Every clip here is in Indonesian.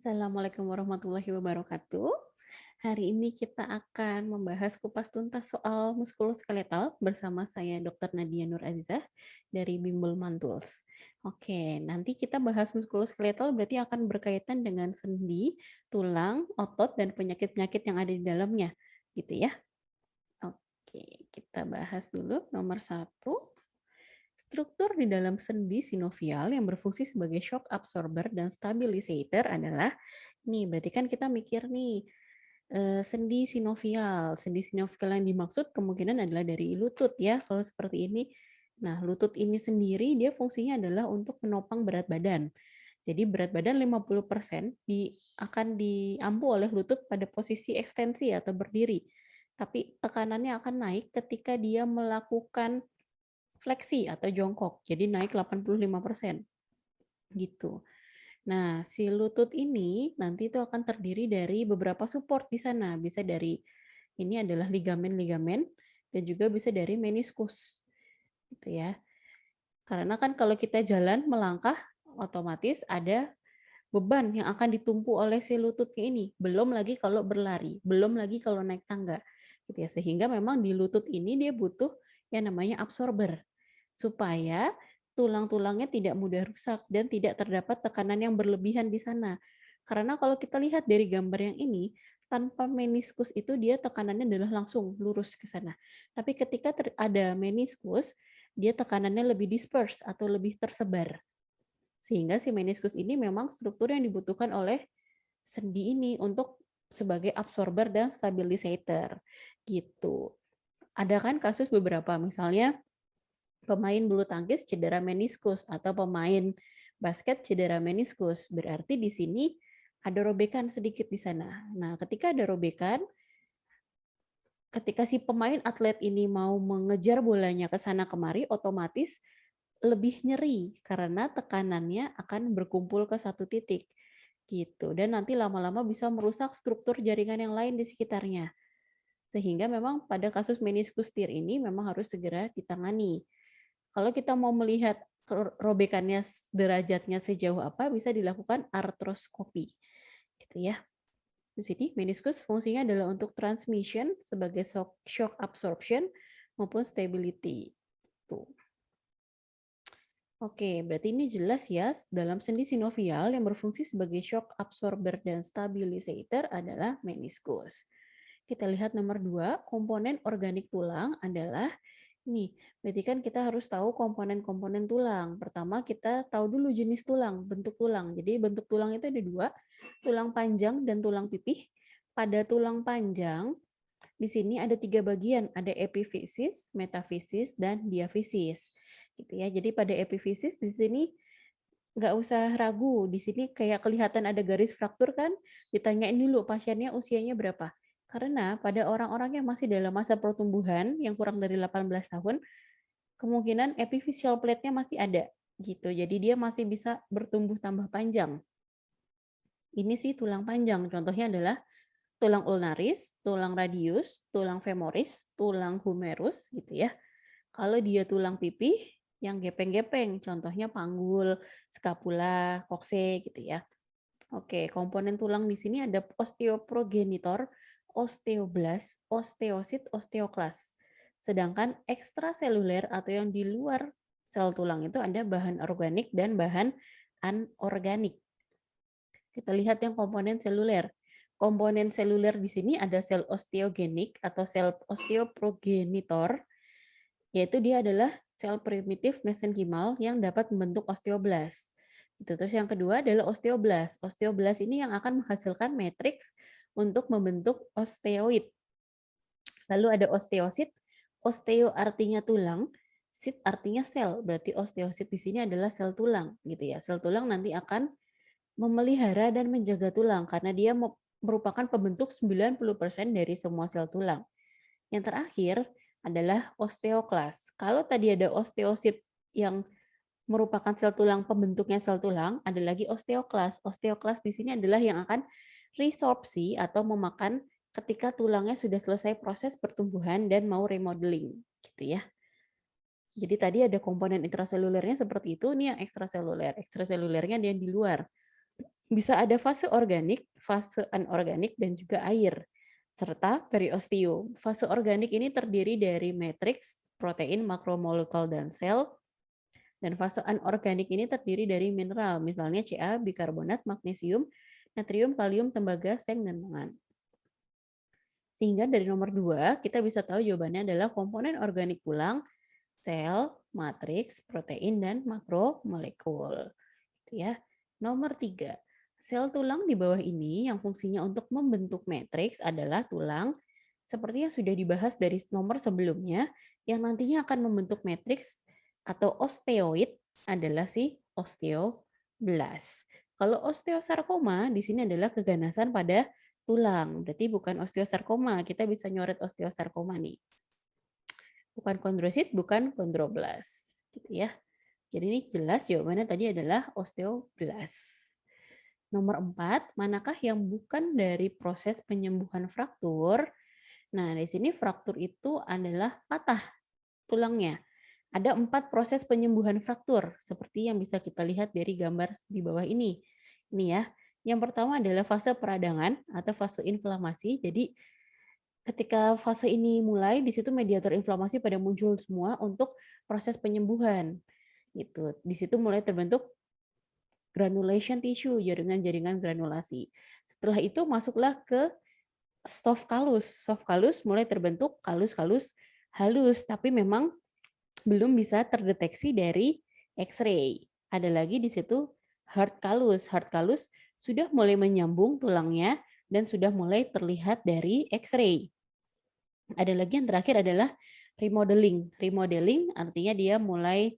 Assalamualaikum warahmatullahi wabarakatuh. Hari ini kita akan membahas kupas tuntas soal muskuloskeletal bersama saya Dr. Nadia Nur Azizah dari Bimbel Mantools. Oke, nanti kita bahas muskuloskeletal berarti akan berkaitan dengan sendi, tulang, otot, dan penyakit-penyakit yang ada di dalamnya. Gitu ya. Oke, kita bahas dulu nomor satu. Struktur di dalam sendi sinovial yang berfungsi sebagai shock absorber dan stabilizer adalah, nih berarti kan kita mikir nih, sendi sinovial. Sendi sinovial yang dimaksud kemungkinan adalah dari lutut ya, kalau seperti ini. Nah, lutut ini sendiri dia fungsinya adalah untuk menopang berat badan. Jadi berat badan 50% akan diampu oleh lutut pada posisi ekstensi atau berdiri. Tapi tekanannya akan naik ketika dia melakukan fleksi atau jongkok. Jadi naik 85%. Gitu. Nah, si lutut ini nanti itu akan terdiri dari beberapa support di sana. Bisa dari ini adalah ligamen-ligamen dan juga bisa dari meniskus. Gitu ya. Karena kan kalau kita jalan melangkah otomatis ada beban yang akan ditumpu oleh si lututnya ini. Belum lagi kalau berlari, belum lagi kalau naik tangga. Gitu ya. Sehingga memang di lutut ini dia butuh yang namanya absorber supaya tulang-tulangnya tidak mudah rusak dan tidak terdapat tekanan yang berlebihan di sana. Karena kalau kita lihat dari gambar yang ini, tanpa meniskus itu dia tekanannya adalah langsung lurus ke sana. Tapi ketika ada meniskus, dia tekanannya lebih disperse atau lebih tersebar. Sehingga si meniskus ini memang struktur yang dibutuhkan oleh sendi ini untuk sebagai absorber dan stabilizer gitu. Ada kan kasus beberapa misalnya pemain bulu tangkis cedera meniskus atau pemain basket cedera meniskus. Berarti di sini ada robekan sedikit di sana. Nah, ketika ada robekan, ketika si pemain atlet ini mau mengejar bolanya ke sana kemari, otomatis lebih nyeri karena tekanannya akan berkumpul ke satu titik gitu. Dan nanti lama-lama bisa merusak struktur jaringan yang lain di sekitarnya. Sehingga memang pada kasus meniskus tear ini memang harus segera ditangani. Kalau kita mau melihat robekannya derajatnya sejauh apa, bisa dilakukan artroskopi. Gitu ya. Di sini meniskus fungsinya adalah untuk transmission sebagai shock absorption maupun stability. Tuh. Oke, berarti ini jelas ya, dalam sendi sinovial yang berfungsi sebagai shock absorber dan stabilizer adalah meniskus. Kita lihat nomor 2, komponen organik tulang adalah nih, berarti kan kita harus tahu komponen-komponen tulang. Pertama kita tahu dulu jenis tulang, bentuk tulang. Jadi bentuk tulang itu ada dua, tulang panjang dan tulang pipih. Pada tulang panjang, di sini ada tiga bagian, ada epifisis, metafisis, dan diafisis. Gitu ya. Jadi pada epifisis di sini nggak usah ragu, di sini kayak kelihatan ada garis fraktur kan, ditanyain dulu pasiennya usianya berapa. Karena pada orang-orang yang masih dalam masa pertumbuhan yang kurang dari 18 tahun, kemungkinan epiphyseal plate-nya masih ada gitu. Jadi dia masih bisa bertumbuh tambah panjang. Ini sih tulang panjang. Contohnya adalah tulang ulnaris, tulang radius, tulang femoris, tulang humerus gitu ya. Kalau dia tulang pipih yang gepeng-gepeng, contohnya panggul, scapula, kokse gitu ya. Oke, komponen tulang di sini ada osteoprogenitor, osteoblast, osteosit, osteoklas. Sedangkan ekstraseluler atau yang di luar sel tulang itu ada bahan organik dan bahan anorganik. Kita lihat yang komponen seluler. Komponen seluler di sini ada sel osteogenik atau sel osteoprogenitor, yaitu dia adalah sel primitif mesenkimal yang dapat membentuk osteoblast. Itu. Terus yang kedua adalah osteoblast. Osteoblast ini yang akan menghasilkan matriks untuk membentuk osteoid. Lalu ada osteosit. Osteo artinya tulang, sit artinya sel. Berarti osteosit di sini adalah sel tulang, gitu ya. Sel tulang nanti akan memelihara dan menjaga tulang karena dia merupakan pembentuk 90% dari semua sel tulang. Yang terakhir adalah osteoklas. Kalau tadi ada osteosit yang merupakan sel tulang pembentuknya sel tulang, ada lagi osteoklas. Osteoklas di sini adalah yang akan resorpsi atau memakan ketika tulangnya sudah selesai proses pertumbuhan dan mau remodeling, gitu ya. Jadi tadi ada komponen intraselulernya seperti itu, nih yang ekstraseluler. Ekstraselulernya dia di luar. Bisa ada fase organik, fase anorganik, dan juga air, serta periosteum. Fase organik ini terdiri dari matriks, protein, makromolekul, dan sel. Dan fase anorganik ini terdiri dari mineral, misalnya Ca, bikarbonat, magnesium, natrium, kalium, tembaga, seng, dan mangan. Sehingga dari nomor 2, kita bisa tahu jawabannya adalah komponen organik tulang, sel, matriks, protein, dan makromolekul. Gitu ya. Nomor 3, sel tulang di bawah ini yang fungsinya untuk membentuk matriks adalah tulang, seperti yang sudah dibahas dari nomor sebelumnya, yang nantinya akan membentuk matriks atau osteoid adalah si osteoblast. Kalau osteosarkoma di sini adalah keganasan pada tulang, berarti bukan osteosarkoma, kita bisa nyoret osteosarkoma nih. Bukan kondrosit, bukan kondroblast, gitu ya. Jadi ini jelas jawabannya tadi adalah osteoblast. Nomor 4, manakah yang bukan dari proses penyembuhan fraktur? Nah, di sini fraktur itu adalah patah tulangnya. Ada 4 proses penyembuhan fraktur, seperti yang bisa kita lihat dari gambar di bawah ini. Ini ya. Yang pertama adalah fase peradangan atau fase inflamasi. Jadi ketika fase ini mulai, di situ mediator inflamasi pada muncul semua untuk proses penyembuhan. Gitu. Di situ mulai terbentuk granulation tissue, jaringan-jaringan granulasi. Setelah itu masuklah ke soft callus. Soft callus mulai terbentuk kalus-kalus halus, tapi memang belum bisa terdeteksi dari X-ray. Ada lagi di situ hard callus. Hard callus sudah mulai menyambung tulangnya dan sudah mulai terlihat dari X-ray. Ada lagi yang terakhir adalah remodeling. Remodeling artinya dia mulai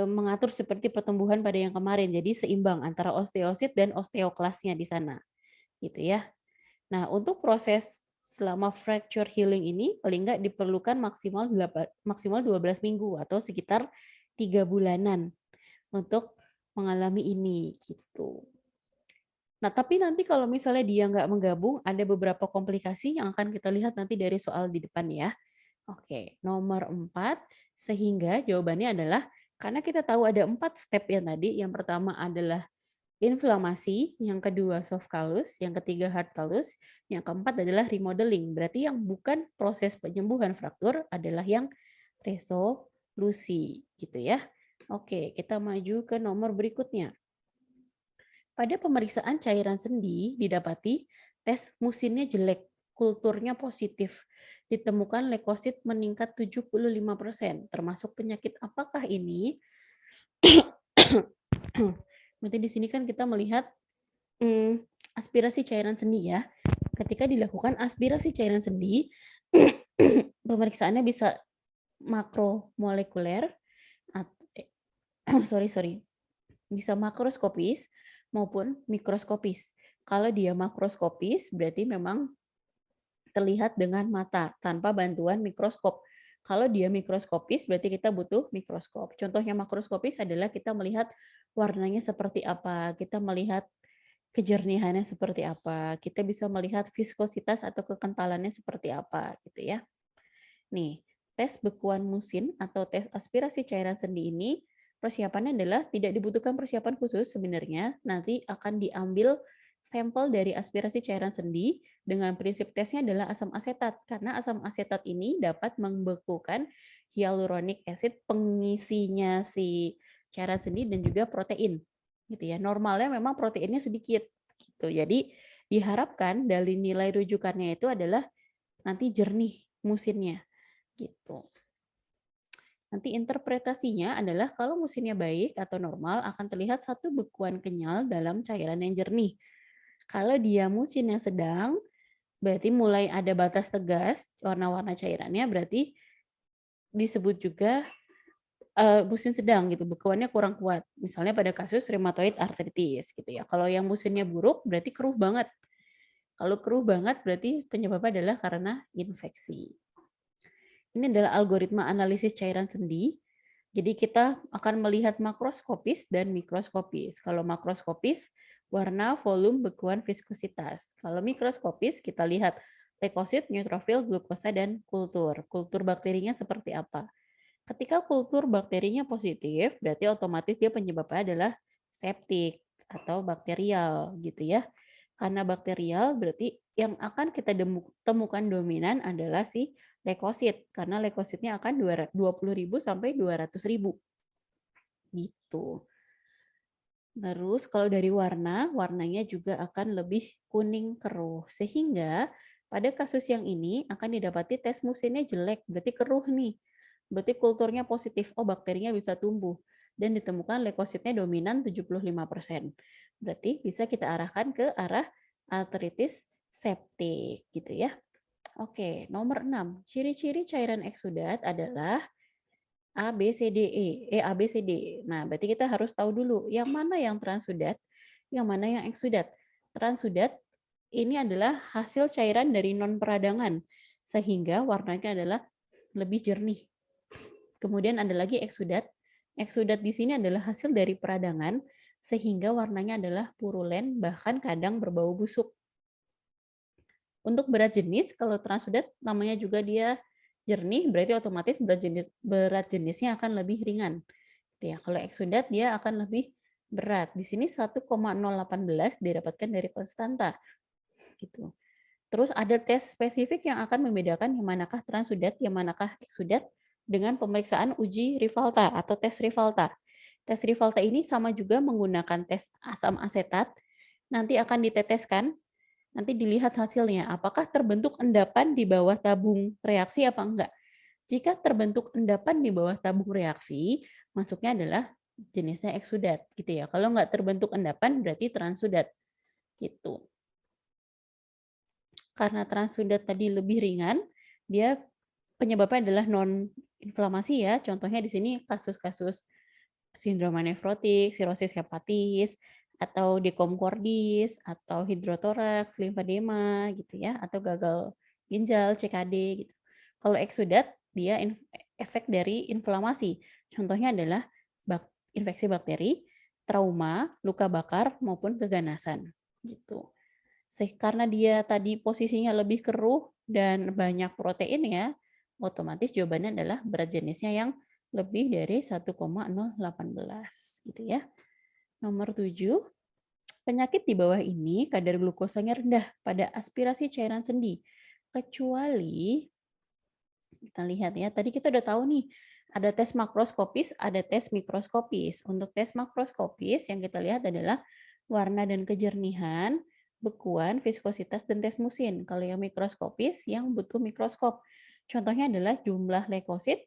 mengatur seperti pertumbuhan pada yang kemarin. Jadi seimbang antara osteosit dan osteoklasnya di sana. Gitu ya. Nah, untuk proses selama fracture healing ini paling nggak diperlukan maksimal 12 minggu atau sekitar 3 bulanan untuk mengalami ini gitu. Nah, tapi nanti kalau misalnya dia nggak menggabung, ada beberapa komplikasi yang akan kita lihat nanti dari soal di depan ya. Oke, nomor 4, sehingga jawabannya adalah karena kita tahu ada 4 step yang tadi. Yang pertama adalah inflamasi, yang kedua soft callus, yang ketiga hard callus, yang keempat adalah remodeling. Berarti yang bukan proses penyembuhan fraktur adalah yang resolusi, gitu ya. Oke, kita maju ke nomor berikutnya. Pada pemeriksaan cairan sendi didapati tes musinnya jelek, kulturnya positif. Ditemukan leukosit meningkat 75%. Termasuk penyakit apakah ini? Berarti di sini kan kita melihat aspirasi cairan sendi ya. Ketika dilakukan aspirasi cairan sendi, pemeriksaannya bisa makromolekuler, bisa makroskopis maupun mikroskopis. Kalau dia makroskopis berarti memang terlihat dengan mata tanpa bantuan mikroskop. Kalau dia mikroskopis berarti kita butuh mikroskop. Contohnya makroskopis adalah kita melihat warnanya seperti apa, kita melihat kejernihannya seperti apa, kita bisa melihat viskositas atau kekentalannya seperti apa gitu ya. Nih, tes bekuan musin atau tes aspirasi cairan sendi ini persiapannya adalah tidak dibutuhkan persiapan khusus sebenarnya, nanti akan diambil sampel dari aspirasi cairan sendi dengan prinsip tesnya adalah asam asetat karena asam asetat ini dapat membekukan hyaluronic acid pengisinya si cairan sendi dan juga protein gitu ya. Normalnya memang proteinnya sedikit gitu. Jadi diharapkan dari nilai rujukannya itu adalah nanti jernih musinnya gitu. Nanti interpretasinya adalah kalau musinnya baik atau normal akan terlihat satu bekuan kenyal dalam cairan yang jernih. Kalau dia musin yang sedang, berarti mulai ada batas tegas warna-warna cairannya, berarti disebut juga musin sedang gitu, bekuannya kurang kuat. Misalnya pada kasus rheumatoid arthritis gitu ya. Kalau yang musinnya buruk berarti keruh banget. Kalau keruh banget berarti penyebabnya adalah karena infeksi. Ini adalah algoritma analisis cairan sendi. Jadi kita akan melihat makroskopis dan mikroskopis. Kalau makroskopis, warna, volume, bekuan, viskositas. Kalau mikroskopis, kita lihat leukosit, neutrofil, glukosa, dan kultur. Kultur bakterinya seperti apa. Ketika kultur bakterinya positif, berarti otomatis dia penyebabnya adalah septik. atau bakterial gitu ya. Karena bakterial berarti yang akan kita temukan dominan adalah si leukosit, karena leukositnya akan 20.000 sampai 200.000 gitu. Terus kalau dari warna, warnanya juga akan lebih kuning keruh. Sehingga pada kasus yang ini akan didapati tes musinnya jelek, berarti keruh nih. Berarti kulturnya positif, oh bakterinya bisa tumbuh. Dan ditemukan leukositnya dominan 75%. Berarti bisa kita arahkan ke arah arteritis septik gitu ya. Oke, nomor 6. Ciri-ciri cairan eksudat adalah A, B, C, D, E. A, B, C, D. Nah, berarti kita harus tahu dulu yang mana yang transudat, yang mana yang eksudat. Transudat ini adalah hasil cairan dari non-peradangan, sehingga warnanya adalah lebih jernih. Kemudian ada lagi eksudat. Eksudat di sini adalah hasil dari peradangan, sehingga warnanya adalah purulen, bahkan kadang berbau busuk. Untuk berat jenis, kalau transudat namanya juga dia jernih, berarti otomatis berat jenisnya akan lebih ringan. Gitu ya. Kalau eksudat dia akan lebih berat. Di sini 1,018 didapatkan dari konstanta. Gitu. Terus ada tes spesifik yang akan membedakan yang manakah transudat, yang manakah eksudat dengan pemeriksaan uji Rivalta atau tes Rivalta. Tes Rivalta ini sama juga menggunakan tes asam asetat, nanti akan diteteskan, nanti dilihat hasilnya, apakah terbentuk endapan di bawah tabung reaksi apa enggak. Jika terbentuk endapan di bawah tabung reaksi, masuknya adalah jenisnya eksudat, gitu ya. Kalau nggak terbentuk endapan, berarti transudat, gitu. Karena transudat tadi lebih ringan, dia penyebabnya adalah non-inflamasi ya. Contohnya di sini kasus-kasus sindroma nefrotik, sirosis hepatis, atau dekomkordis, atau hidrotoraks, limfedema gitu ya, atau gagal ginjal, CKD gitu. Kalau eksudat dia efek dari inflamasi. Contohnya adalah infeksi bakteri, trauma, luka bakar maupun keganasan gitu. Karena dia tadi posisinya lebih keruh dan banyak protein ya, otomatis jawabannya adalah berat jenisnya yang lebih dari 1,018 gitu ya. Nomor 7, penyakit di bawah ini kadar glukosanya rendah pada aspirasi cairan sendi. Kecuali kita lihat ya, tadi kita udah tahu nih, ada tes makroskopis, ada tes mikroskopis. Untuk tes makroskopis yang kita lihat adalah warna dan kejernihan, bekuan, viskositas, dan tes musin. Kalau yang mikroskopis, yang butuh mikroskop. Contohnya adalah jumlah leukosit,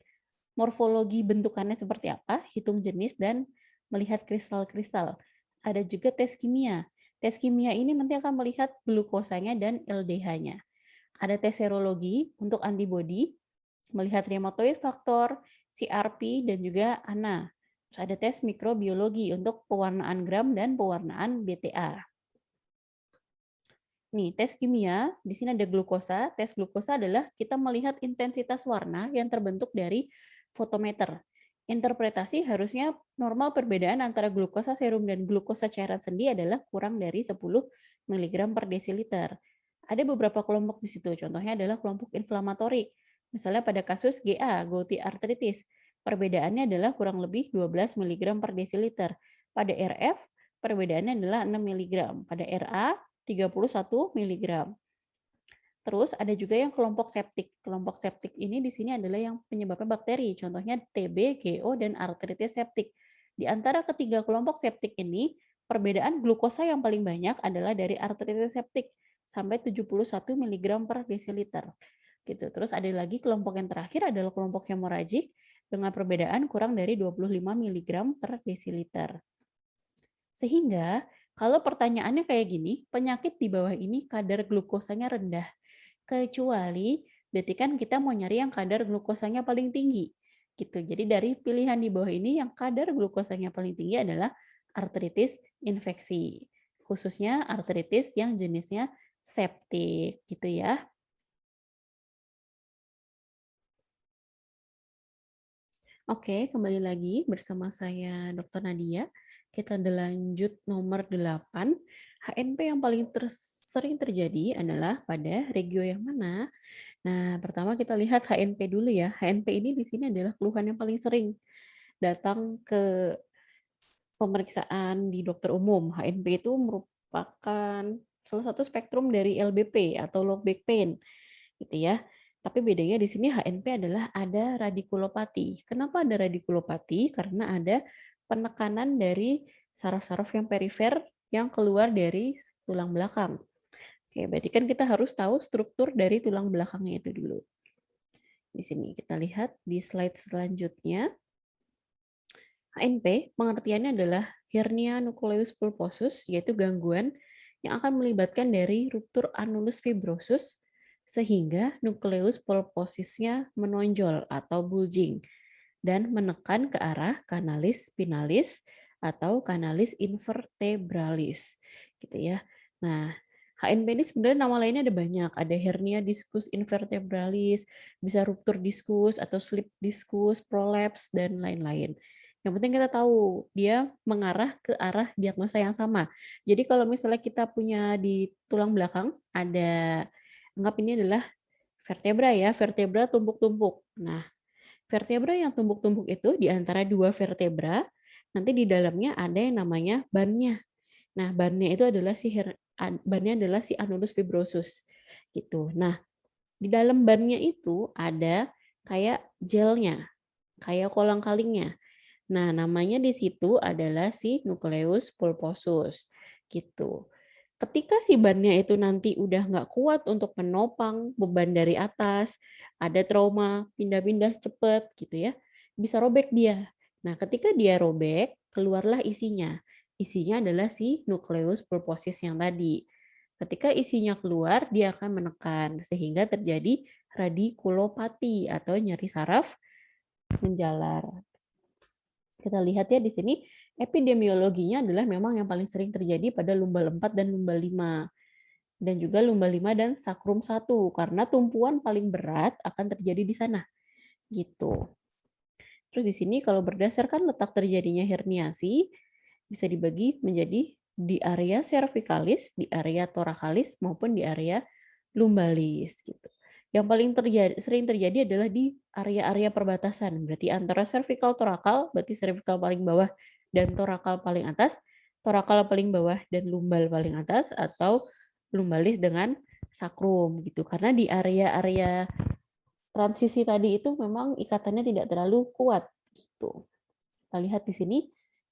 morfologi bentukannya seperti apa, hitung jenis, dan melihat kristal-kristal. Ada juga tes kimia. Tes kimia ini nanti akan melihat glukosanya dan LDH-nya. Ada tes serologi untuk antibodi, melihat rheumatoid faktor, CRP, dan juga ANA. Terus ada tes mikrobiologi untuk pewarnaan gram dan pewarnaan BTA. Nih, tes kimia, di sini ada glukosa. Tes glukosa adalah kita melihat intensitas warna yang terbentuk dari fotometer. Interpretasi harusnya normal perbedaan antara glukosa serum dan glukosa cairan sendi adalah kurang dari 10 mg per desiliter. Ada beberapa kelompok di situ, contohnya adalah kelompok inflamatorik. Misalnya pada kasus GA, Gouty arthritis, perbedaannya adalah kurang lebih 12 mg per desiliter. Pada RF, perbedaannya adalah 6 mg. Pada RA, 31 mg. Terus ada juga yang kelompok septik. Kelompok septik ini di sini adalah yang penyebabnya bakteri, contohnya TB, GO, dan artritis septik. Di antara ketiga kelompok septik ini, perbedaan glukosa yang paling banyak adalah dari artritis septik, sampai 71 mg per desiliter. Gitu. Terus ada lagi kelompok yang terakhir adalah kelompok hemoragik dengan perbedaan kurang dari 25 mg per desiliter. Sehingga kalau pertanyaannya kayak gini, penyakit di bawah ini kadar glukosanya rendah. Kecuali berarti kan kita mau nyari yang kadar glukosanya paling tinggi. Gitu. Jadi dari pilihan di bawah ini yang kadar glukosanya paling tinggi adalah artritis infeksi. Khususnya artritis yang jenisnya septik gitu ya. Oke, kembali lagi bersama saya Dr. Nadia. Kita lanjut nomor 8. HNP yang paling sering terjadi adalah pada regio yang mana? Nah, pertama kita lihat HNP dulu ya. HNP ini di sini adalah keluhan yang paling sering datang ke pemeriksaan di dokter umum. HNP itu merupakan salah satu spektrum dari LBP atau low back pain, gitu ya. Tapi bedanya di sini HNP adalah ada radikulopati. Kenapa ada radikulopati? Karena ada penekanan dari saraf-saraf yang perifer yang keluar dari tulang belakang. Oke, berarti kan kita harus tahu struktur dari tulang belakangnya itu dulu. Di sini kita lihat di slide selanjutnya. HNP pengertiannya adalah hernia nucleus pulposus, yaitu gangguan yang akan melibatkan dari ruptur annulus fibrosus sehingga nukleus pulposisnya menonjol atau bulging dan menekan ke arah kanalis spinalis atau kanalis invertebralis gitu ya. Nah, HNP ini sebenarnya nama lainnya ada banyak. Ada hernia diskus invertebralis, bisa ruptur diskus atau slip diskus, prolaps, dan lain-lain. Yang penting kita tahu dia mengarah ke arah diagnosa yang sama. Jadi kalau misalnya kita punya di tulang belakang ada, anggap ini adalah vertebra ya, vertebra tumpuk-tumpuk. Nah, vertebra yang tumpuk-tumpuk itu di antara dua vertebra, nanti di dalamnya ada yang namanya bannya. Nah, bannya itu adalah bannya adalah si annulus fibrosus gitu. Nah, di dalam bannya itu ada kayak gelnya, kayak kolang-kalingnya. Nah, namanya di situ adalah si nucleus pulposus gitu. Ketika si bannya itu nanti udah nggak kuat untuk menopang beban dari atas, ada trauma, pindah-pindah cepet gitu ya, bisa robek dia. Nah, ketika dia robek, keluarlah isinya. Isinya adalah si nucleus pulposus yang tadi. Ketika isinya keluar, dia akan menekan sehingga terjadi radikulopati atau nyeri saraf menjalar. Kita lihat ya di sini, epidemiologinya adalah memang yang paling sering terjadi pada lumbal 4 dan lumbal 5. Dan juga lumbal 5 dan sakrum 1, karena tumpuan paling berat akan terjadi di sana. Gitu. Terus di sini kalau berdasarkan letak terjadinya herniasi, bisa dibagi menjadi di area cervicalis, di area thoracalis, maupun di area lumbalis. Gitu. Yang paling sering terjadi adalah di area-area perbatasan, berarti antara cervical thoracal, berarti cervical paling bawah dan thoracal paling atas, thoracal paling bawah dan lumbal paling atas, atau lumbalis dengan sakrum gitu. Karena di area-area transisi tadi itu memang ikatannya tidak terlalu kuat gitu. Kita lihat di sini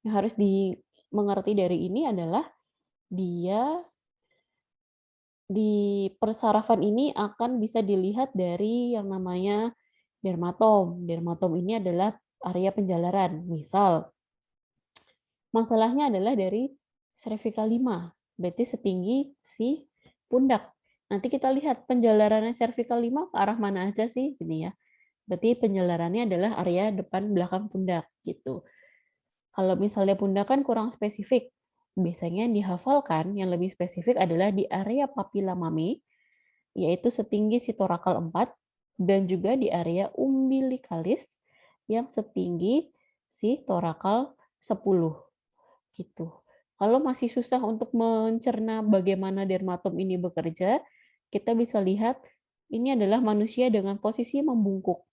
yang harus dimengerti dari ini adalah dia di persarafan ini akan bisa dilihat dari yang namanya dermatom. Dermatom ini adalah area penjalaran. Misal, masalahnya adalah dari cervical 5, berarti setinggi si pundak. Nanti kita lihat penjalarannya cervical 5 ke arah mana aja sih, ini ya. Berarti penjalarannya adalah area depan belakang pundak gitu. Kalau misalnya pundak kan kurang spesifik, biasanya yang dihafalkan yang lebih spesifik adalah di area papilla mami, yaitu setinggi si torakal 4, dan juga di area umbilicalis yang setinggi si torakal 10 gitu. Kalau masih susah untuk mencerna bagaimana dermatom ini bekerja, kita bisa lihat ini adalah manusia dengan posisi membungkuk.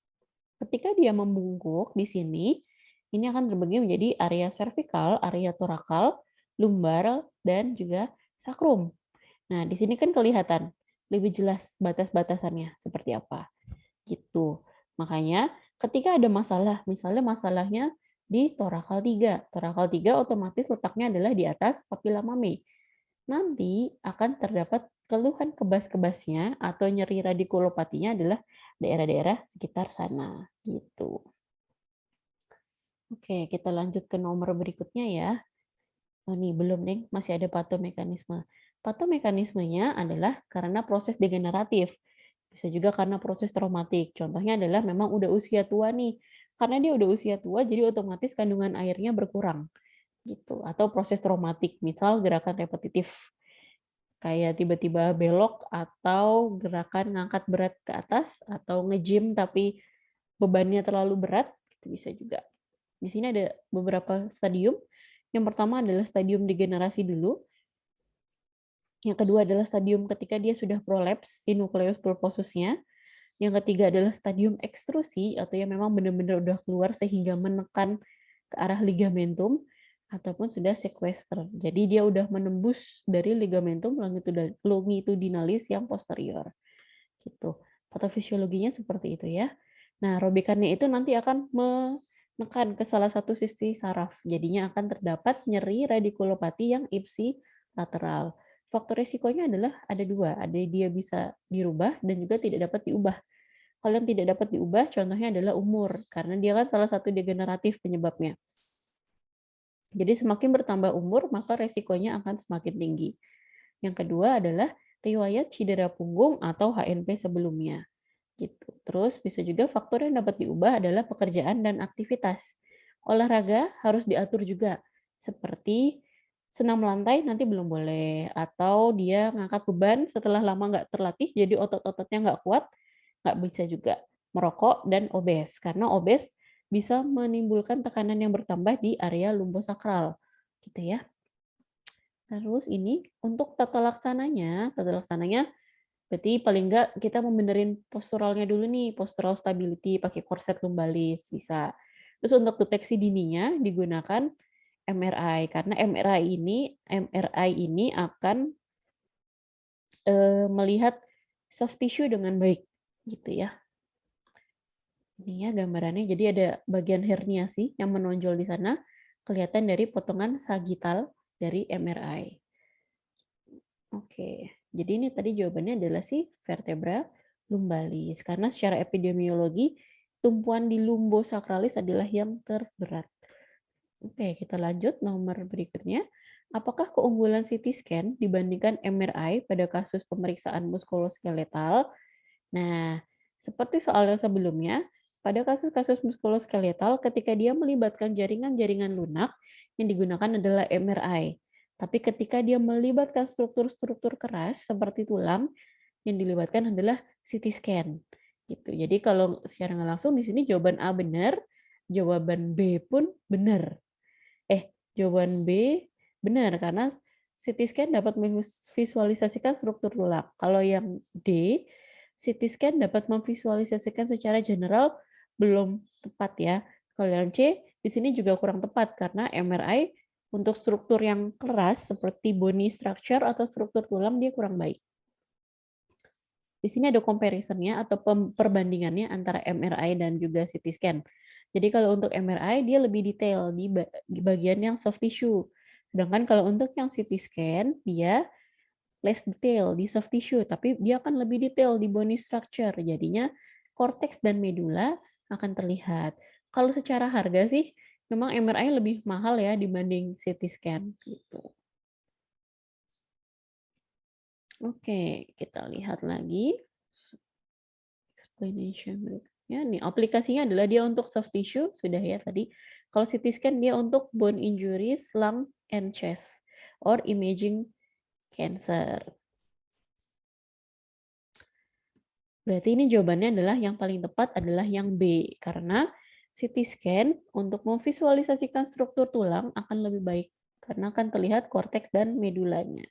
Ketika dia membungkuk di sini, ini akan terbagi menjadi area cervical, area thoracal, lumbar, dan juga sakrum. Nah, di sini kan kelihatan lebih jelas batas-batasannya seperti apa. Gitu. Makanya ketika ada masalah, misalnya masalahnya di torakal 3. Torakal 3 otomatis letaknya adalah di atas papilla mami. Nanti akan terdapat keluhan kebas-kebasnya atau nyeri radikulopatinya adalah daerah-daerah sekitar sana. Gitu. Oke, kita lanjut ke nomor berikutnya ya. Oh, nih, belum, Neng. Masih ada patomekanisme. Patomekanismenya adalah karena proses degeneratif. Bisa juga karena proses traumatik. Contohnya adalah memang udah usia tua nih. Karena dia udah usia tua, jadi otomatis kandungan airnya berkurang. Gitu. Atau proses traumatik, misal gerakan repetitif. Kayak tiba-tiba belok atau gerakan ngangkat berat ke atas atau nge-gym tapi bebannya terlalu berat, itu bisa juga. Di sini ada beberapa stadium. Yang pertama adalah stadium degenerasi dulu. Yang kedua adalah stadium ketika dia sudah prolaps si nukleus pulposusnya. Yang ketiga adalah stadium ekstrusi atau yang memang benar-benar udah keluar sehingga menekan ke arah ligamentum. ataupun sudah sequester. Jadi dia udah menembus dari ligamentum longitudinalis yang posterior. Gitu. Patofisiologinya seperti itu ya. Nah, robekannya itu nanti akan menekan ke salah satu sisi saraf. Jadinya akan terdapat nyeri radikulopati yang ipsilateral. Faktor risikonya adalah ada dua. Ada dia bisa dirubah dan juga tidak dapat diubah. Kalau yang tidak dapat diubah, contohnya adalah umur. Karena dia kan salah satu degeneratif penyebabnya. Jadi semakin bertambah umur, maka resikonya akan semakin tinggi. Yang kedua adalah riwayat cedera punggung atau HNP sebelumnya. Gitu. Terus bisa juga faktor yang dapat diubah adalah pekerjaan dan aktivitas. Olahraga harus diatur juga, seperti senam lantai nanti belum boleh, atau dia ngangkat beban setelah lama nggak terlatih, jadi otot-ototnya nggak kuat, nggak bisa juga. Merokok dan obes, karena obes bisa menimbulkan tekanan yang bertambah di area lumbosakral, gitu ya. Terus ini untuk tata laksananya berarti paling enggak kita membenerin posturalnya dulu nih, postural stability pakai korset lumbalis bisa. Terus untuk deteksi dininya digunakan MRI karena MRI ini akan melihat soft tissue dengan baik gitu ya. Ini ya gambarannya. Jadi ada bagian herniasi yang menonjol di sana kelihatan dari potongan sagital dari MRI. Oke, jadi ini tadi jawabannya adalah si vertebra lumbalis. Karena secara epidemiologi, tumpuan di lumbosakralis adalah yang terberat. Oke, kita lanjut nomor berikutnya. Apakah keunggulan CT scan dibandingkan MRI pada kasus pemeriksaan muskuloskeletal? Nah, seperti soal yang sebelumnya, pada kasus-kasus muskuloskeletal ketika dia melibatkan jaringan-jaringan lunak, yang digunakan adalah MRI. Tapi ketika dia melibatkan struktur-struktur keras seperti tulang, yang dilibatkan adalah CT scan. Gitu. Jadi kalau secara nggak langsung di sini jawaban A benar, jawaban B pun benar. Jawaban B benar karena CT scan dapat memvisualisasikan struktur tulang. Kalau yang D, CT scan dapat memvisualisasikan secara general belum tepat ya. Kalau yang C, di sini juga kurang tepat karena MRI untuk struktur yang keras seperti bony structure atau struktur tulang dia kurang baik. Di sini ada comparison-nya atau perbandingannya antara MRI dan juga CT scan. Jadi kalau untuk MRI dia lebih detail di bagian yang soft tissue. Sedangkan kalau untuk yang CT scan dia less detail di soft tissue, tapi dia akan lebih detail di bony structure. Jadinya cortex dan medula akan terlihat. Kalau secara harga sih memang MRI lebih mahal ya dibanding CT scan gitu. Oke, kita lihat lagi explanation berikutnya. Nih, aplikasinya adalah dia untuk soft tissue, sudah ya tadi. Kalau CT scan dia untuk bone injuries, lung, and chest, or imaging cancer. Berarti ini jawabannya adalah yang paling tepat adalah yang B, karena CT scan untuk memvisualisasikan struktur tulang akan lebih baik, karena akan terlihat korteks dan medulanya.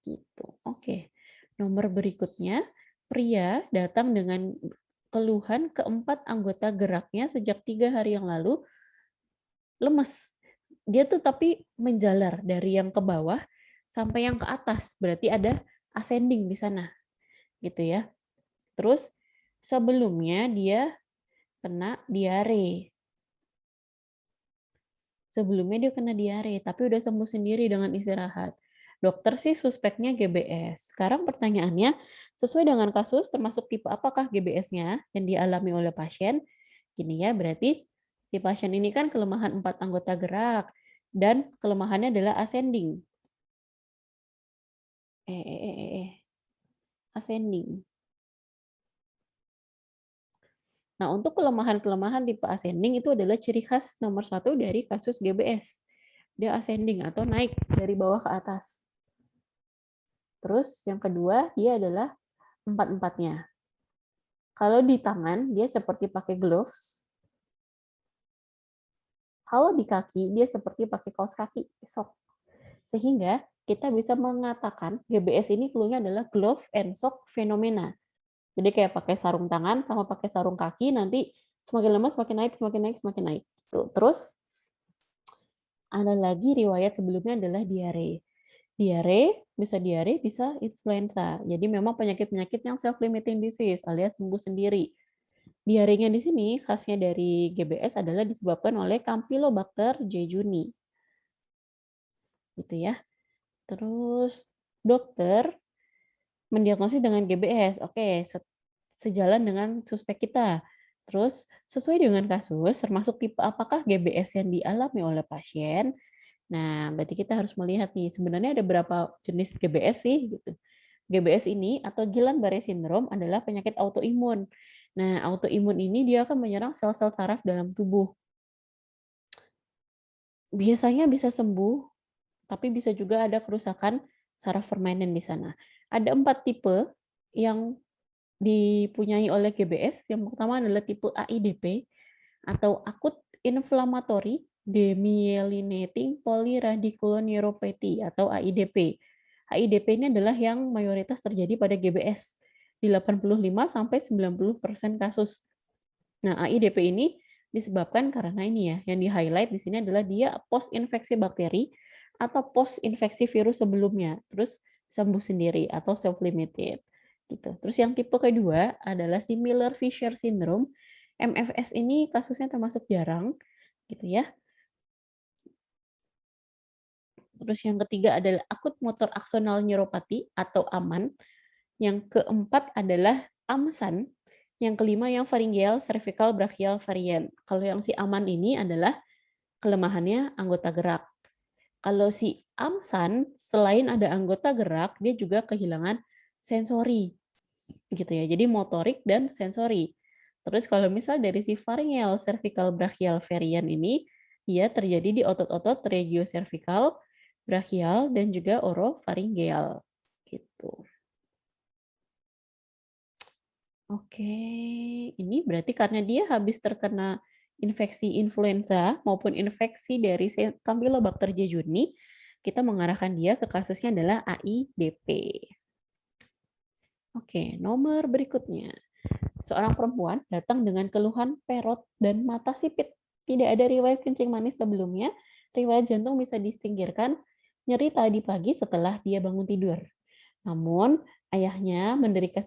Gitu. Oke. Nomor berikutnya, pria datang dengan keluhan keempat anggota geraknya sejak 3 hari yang lalu lemes. Dia tuh tapi menjalar dari yang ke bawah sampai yang ke atas. Berarti ada ascending di sana. Gitu ya. Terus sebelumnya dia kena diare. Sebelumnya dia kena diare, tapi udah sembuh sendiri dengan istirahat. Dokter sih suspeknya GBS. Sekarang pertanyaannya, sesuai dengan kasus, termasuk tipe apakah GBS-nya yang dialami oleh pasien? Gini ya, berarti di pasien ini kan kelemahan 4 anggota gerak, dan kelemahannya adalah ascending. Ascending. Nah, untuk kelemahan-kelemahan tipe ascending itu adalah ciri khas nomor 1 dari kasus GBS. Dia ascending atau naik dari bawah ke atas. Terus yang kedua, dia adalah empat-empatnya. Kalau di tangan, dia seperti pakai gloves. Kalau di kaki, dia seperti pakai kaos kaki, sok. Sehingga kita bisa mengatakan GBS ini clue-nya adalah glove and sock fenomena. Jadi kayak pakai sarung tangan sama pakai sarung kaki, nanti semakin lama semakin naik, semakin naik, semakin naik. Tuh. Terus Ada lagi riwayat sebelumnya adalah diare. Diare, bisa influenza. Jadi memang penyakit-penyakit yang self-limiting disease alias sembuh sendiri. Diarenya di sini khasnya dari GBS adalah disebabkan oleh Campylobacter jejuni. Gitu ya. Terus dokter mendiagnosis dengan GBS. Oke, sejalan dengan suspek kita. Terus sesuai dengan kasus, termasuk tipe apakah GBS yang dialami oleh pasien. Nah, berarti kita harus melihat nih, sebenarnya ada berapa jenis GBS sih? Gitu. GBS ini atau Guillain-Barré syndrome adalah penyakit autoimun. Nah, autoimun ini dia akan menyerang sel-sel saraf dalam tubuh. Biasanya bisa sembuh, tapi bisa juga ada kerusakan saraf permanen di sana. Ada 4 tipe yang dipunyai oleh GBS. Yang pertama adalah tipe AIDP atau Acute Inflammatory Demyelinating Polyradiculoneuropathy atau AIDP. AIDP ini adalah yang mayoritas terjadi pada GBS di 85-90% kasus. Nah, AIDP ini disebabkan karena ini ya, yang di-highlight di sini adalah dia post infeksi bakteri atau post infeksi virus sebelumnya, terus sembuh sendiri atau self limited gitu. Terus yang tipe kedua adalah si Miller-Fisher syndrome. MFS ini kasusnya termasuk jarang gitu ya. Terus yang ketiga adalah akut motor axonal neuropathy atau AMAN. Yang keempat adalah AMSAN. Yang kelima yang pharyngeal cervical brachial variant. Kalau yang si AMAN ini adalah kelemahannya anggota gerak. Kalau si AMSAN selain ada anggota gerak, dia juga kehilangan sensori. Gitu ya. Jadi motorik dan sensori. Terus kalau misal dari si pharyngeal cervical brachial variant ini, dia terjadi di otot-otot regiocervical, brachial, dan juga oropharyngeal. Gitu. Oke, ini berarti karena dia habis terkena infeksi influenza maupun infeksi dari Campylobacter jejuni, kita mengarahkan dia ke kasusnya adalah AIDP. Oke, nomor berikutnya. Seorang perempuan datang dengan keluhan perut dan mata sipit. Tidak ada riwayat kencing manis sebelumnya. Riwayat jantung bisa disingkirkan. Nyeri tadi pagi setelah dia bangun tidur. Namun, ayahnya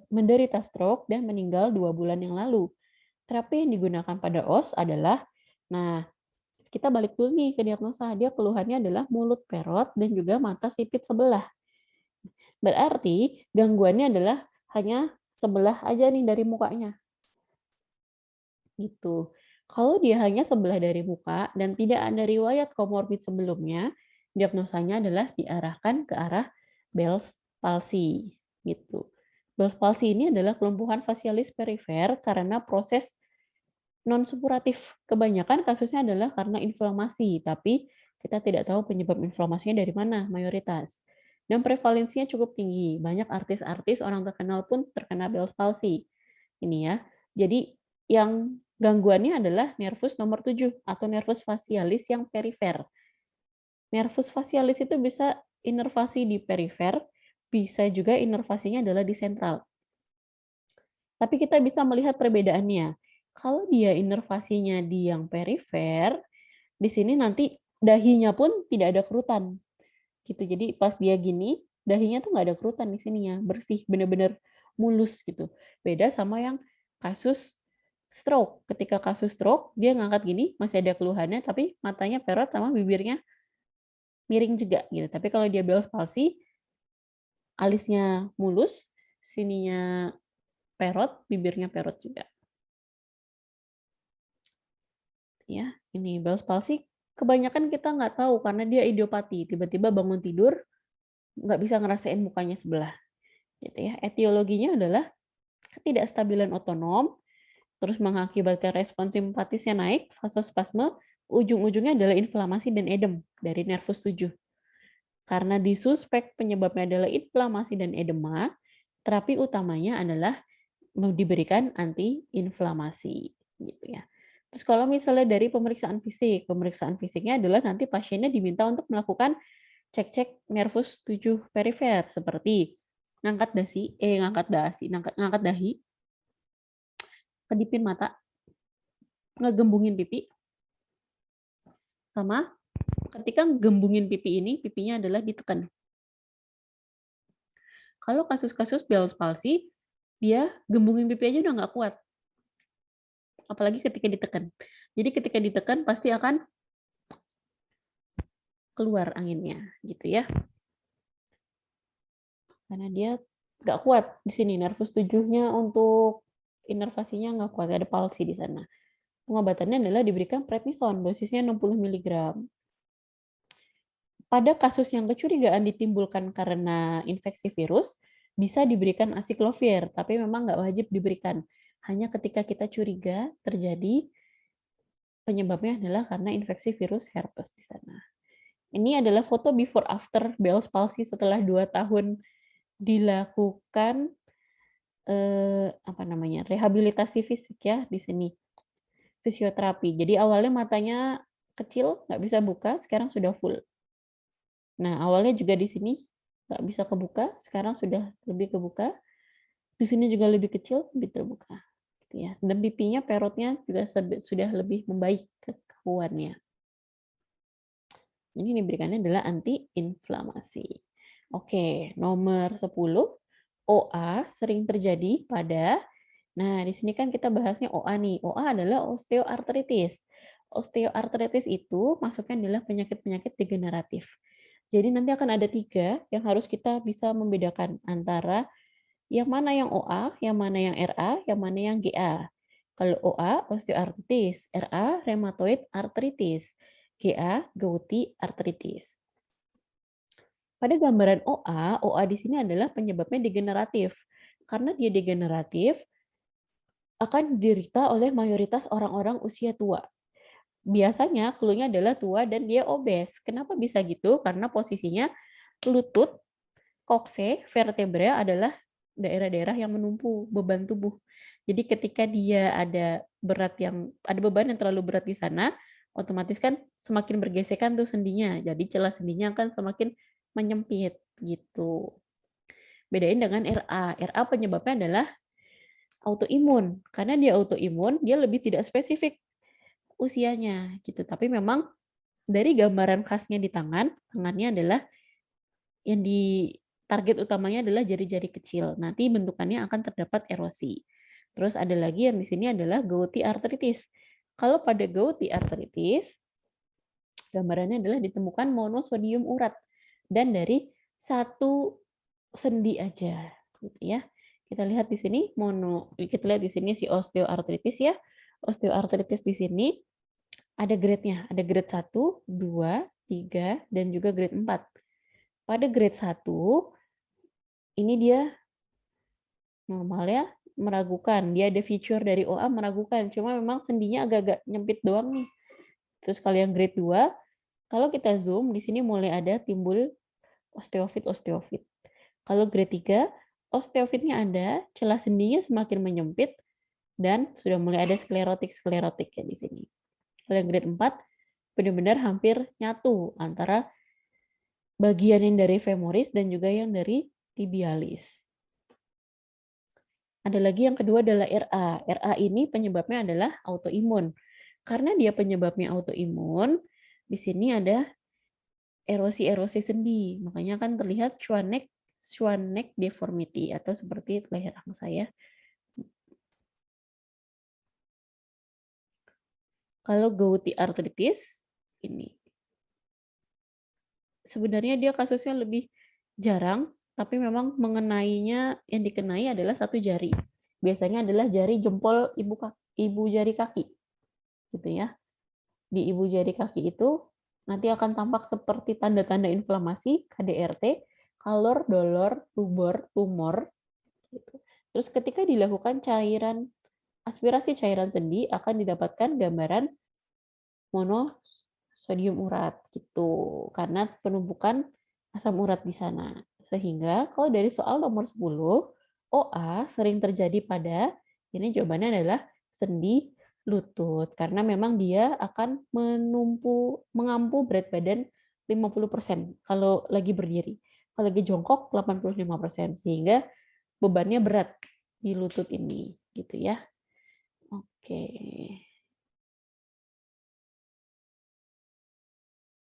menderita stroke dan meninggal 2 bulan yang lalu. Terapi yang digunakan pada OS adalah, nah, kita balik dulu nih ke diagnosa. Dia keluhannya adalah mulut perot dan juga mata sipit sebelah. Berarti gangguannya adalah hanya sebelah aja nih dari mukanya. Gitu. Kalau dia hanya sebelah dari muka dan tidak ada riwayat komorbid sebelumnya, diagnosanya adalah diarahkan ke arah Bell's palsy. Gitu. Bell's palsy ini adalah kelumpuhan fasialis perifer karena proses non-supuratif. Kebanyakan kasusnya adalah karena inflamasi, tapi kita tidak tahu penyebab inflamasinya dari mana, mayoritas. Dan prevalensinya cukup tinggi. Banyak artis-artis, orang terkenal pun terkena Bell's palsy. Ini ya. Jadi yang gangguannya adalah nervus nomor 7 atau nervus facialis yang perifer. Nervus facialis itu bisa inervasi di perifer, bisa juga inervasinya adalah di sentral. Tapi kita bisa melihat perbedaannya. Kalau dia inervasinya di yang perifer, di sini nanti dahinya pun tidak ada kerutan. Gitu. Jadi pas dia gini, dahinya tuh nggak ada kerutan di sininya, bersih, benar-benar mulus gitu. Beda sama yang kasus stroke. Ketika kasus stroke, dia ngangkat gini, masih ada keluhannya, tapi matanya perot sama bibirnya miring juga gitu. Tapi kalau dia Bell's palsy, alisnya mulus, sininya perot, bibirnya perot juga. Ya, ini Bell's palsy kebanyakan kita nggak tahu karena dia idiopati. Tiba-tiba bangun tidur, nggak bisa ngerasain mukanya sebelah. Gitu ya. Etiologinya adalah ketidakstabilan otonom, terus mengakibatkan respon simpatisnya naik, vasospasme, ujung-ujungnya adalah inflamasi dan edem dari nervus 7. Karena disuspek penyebabnya adalah inflamasi dan edema, terapi utamanya adalah diberikan antiinflamasi gitu ya. Terus kalau misalnya dari pemeriksaan fisiknya adalah nanti pasiennya diminta untuk melakukan cek-cek nervus 7 perifer seperti ngangkat dahi, kedipin mata, ngegembungin pipi, sama Ketika gembungin pipi ini, pipinya adalah ditekan. Kalau kasus-kasus Bell's palsy, dia gembungin pipi aja udah nggak kuat. Apalagi ketika ditekan. Jadi ketika ditekan pasti akan keluar anginnya, gitu ya. Karena dia nggak kuat di sini, nervus 7-nya untuk inervasinya nggak kuat, ada palsi di sana. Pengobatannya adalah diberikan prednison, dosisnya 60 mg. Pada kasus yang kecurigaan ditimbulkan karena infeksi virus, bisa diberikan acyclovir, tapi memang nggak wajib diberikan. Hanya ketika kita curiga terjadi penyebabnya adalah karena infeksi virus herpes di sana. Ini adalah foto before after Bell's palsy setelah 2 tahun dilakukan rehabilitasi fisik ya di sini, fisioterapi. Jadi awalnya matanya kecil, nggak bisa buka, sekarang sudah full. Nah, awalnya juga di sini nggak bisa kebuka, sekarang sudah lebih kebuka. Di sini juga lebih kecil, lebih terbuka. Gitu ya. Dan pipinya, perutnya juga sudah lebih membaik kekakuannya. Ini diberikannya adalah anti-inflamasi. Oke, nomor 10, OA sering terjadi pada, nah di sini kan kita bahasnya OA nih. OA adalah osteoartritis. Osteoartritis itu masuknya adalah penyakit-penyakit degeneratif. Jadi nanti akan ada 3 yang harus kita bisa membedakan antara yang mana yang OA, yang mana yang RA, yang mana yang GA. Kalau OA, osteoartritis, RA, rheumatoid arthritis, GA, gouty arthritis. Pada gambaran OA di sini adalah penyebabnya degeneratif. Karena dia degeneratif, akan diderita oleh mayoritas orang-orang usia tua. Biasanya clue-nya adalah tua dan dia obes. Kenapa bisa gitu? Karena posisinya lutut, kokse, vertebra adalah daerah-daerah yang menumpu beban tubuh. Jadi ketika dia ada beban yang terlalu berat di sana, otomatis kan semakin bergesekan tuh sendinya. Jadi celah sendinya akan semakin menyempit gitu. Bedain dengan RA. RA penyebabnya adalah autoimun. Karena dia autoimun, dia lebih tidak spesifik usianya gitu. Tapi memang dari gambaran khasnya di tangannya adalah yang di target utamanya adalah jari-jari kecil. Nanti bentukannya akan terdapat erosi. Terus ada lagi yang di sini adalah gouty arthritis. Kalau pada gouty arthritis, gambarannya adalah ditemukan monosodium urat dan dari satu sendi aja, gitu ya. Kita lihat di sini kita lihat di sini si osteoartritis ya. Osteoartritis di sini ada grade-nya, ada grade 1, 2, 3, dan juga grade 4. Pada grade 1, ini dia normal ya, meragukan. Dia ada feature dari OA meragukan, cuma memang sendinya agak-agak nyempit doang nih. Terus kalau yang grade 2, kalau kita zoom, di sini mulai ada timbul osteofit. Kalau grade 3, osteofitnya ada, celah sendinya semakin menyempit, dan sudah mulai ada sklerotik ya di sini. Kalau yang grade 4, benar-benar hampir nyatu antara bagian yang dari femoris dan juga yang dari tibialis. Ada lagi yang kedua adalah RA. RA ini penyebabnya adalah autoimun. Karena dia penyebabnya autoimun, di sini ada erosi-erosi sendi. Makanya kan terlihat Schwanneck deformity atau seperti leher angsa ya. Kalau gouty arthritis ini sebenarnya dia kasusnya lebih jarang, tapi memang mengenainya yang dikenai adalah satu jari. Biasanya adalah jari jempol ibu jari kaki. Gitu ya. Di ibu jari kaki itu nanti akan tampak seperti tanda-tanda inflamasi, KDRT, kalor, dolor, rubor, tumor. Gitu. Terus ketika dilakukan aspirasi cairan sendi akan didapatkan gambaran monosodium urat gitu karena penumpukan asam urat di sana. Sehingga kalau dari soal nomor 10, OA sering terjadi pada, ini jawabannya adalah sendi lutut karena memang dia akan mengampu berat badan 50% kalau lagi berdiri. Kalau lagi jongkok 85%, sehingga bebannya berat di lutut ini gitu ya. Oke.